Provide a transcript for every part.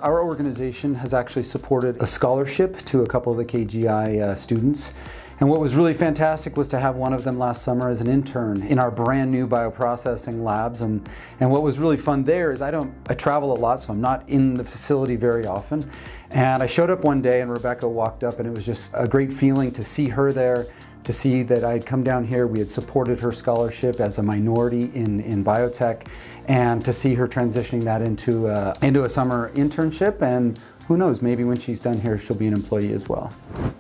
Our organization has actually supported a scholarship to a couple of the KGI students. And what was really fantastic was to have one of them last summer as an intern in our brand new bioprocessing labs. And what was really fun there is I travel a lot, so I'm not in the facility very often. And I showed up one day and Rebecca walked up, and it was just a great feeling to see her there, to see that I'd come down here, we had supported her scholarship as a minority in biotech, and to see her transitioning that into a summer internship. And who knows, maybe when she's done here, she'll be an employee as well.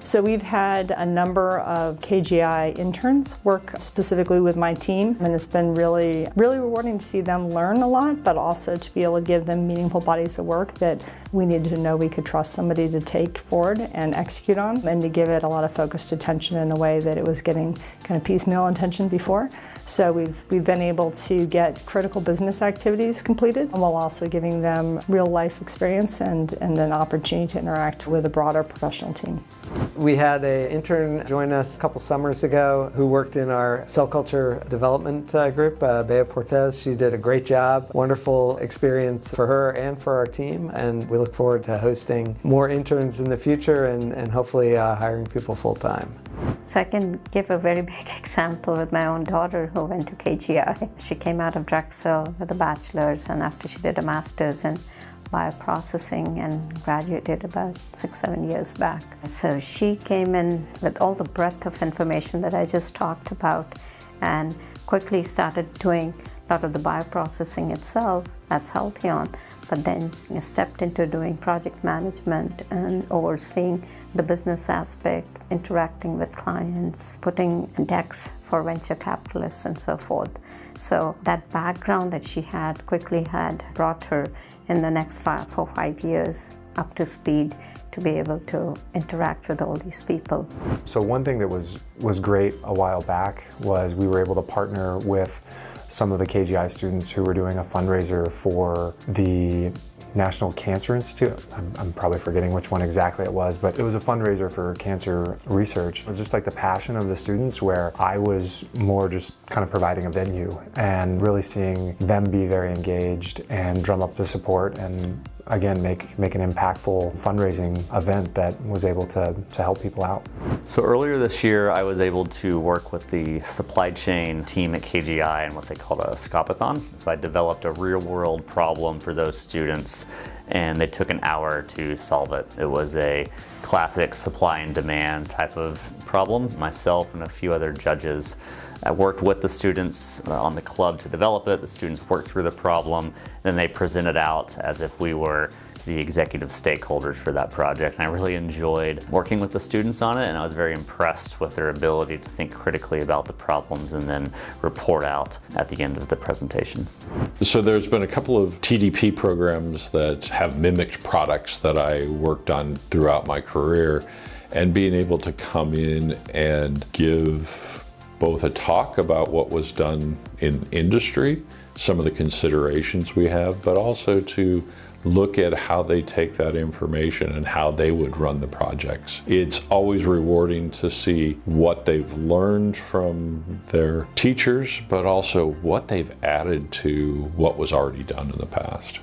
So we've had a number of KGI interns work specifically with my team, and it's been really rewarding to see them learn a lot, but also to be able to give them meaningful bodies of work that we needed to know we could trust somebody to take forward and execute on, and to give it a lot of focused attention in a way that it was getting kind of piecemeal attention before. So we've been able to get critical business activities completed, while also giving them real life experience and an opportunity to interact with a broader professional team. We had an intern join us a couple summers ago who worked in our cell culture development group, Bea Portez. She did a great job, wonderful experience for her and for our team, and we look forward to hosting more interns in the future and hopefully hiring people full-time. So I can give a very big example with my own daughter who went to KGI. She came out of Drexel with a bachelor's, and after she did a master's in bioprocessing and graduated about 6-7 years back. So she came in with all the breadth of information that I just talked about and quickly started doing a lot of the bioprocessing itself. That's Healthion. But then stepped into doing project management and overseeing the business aspect, interacting with clients, putting decks for venture capitalists and so forth. So that background that she had quickly had brought her in the next 4 or 5 years up to speed to be able to interact with all these people. So one thing that was great a while back was we were able to partner with some of the KGI students who were doing a fundraiser for the National Cancer Institute. I'm probably forgetting which one exactly it was, but it was a fundraiser for cancer research. It was just like the passion of the students, where I was more just kind of providing a venue and really seeing them be very engaged and drum up the support and again make an impactful fundraising event that was able to help people out. So earlier this year I was able to work with the supply chain team at KGI and what they called a scopathon. So I developed a real world problem for those students, and they took an hour to solve it. It was a classic supply and demand type of problem. Myself and a few other judges worked with the students on the club to develop it. The students worked through the problem, then they presented out as if we were the executive stakeholders for that project. And I really enjoyed working with the students on it, and I was very impressed with their ability to think critically about the problems and then report out at the end of the presentation. So there's been a couple of TDP programs that have mimicked products that I worked on throughout my career, and being able to come in and give both a talk about what was done in industry, some of the considerations we have, but also to look at how they take that information and how they would run the projects. It's always rewarding to see what they've learned from their teachers, but also what they've added to what was already done in the past.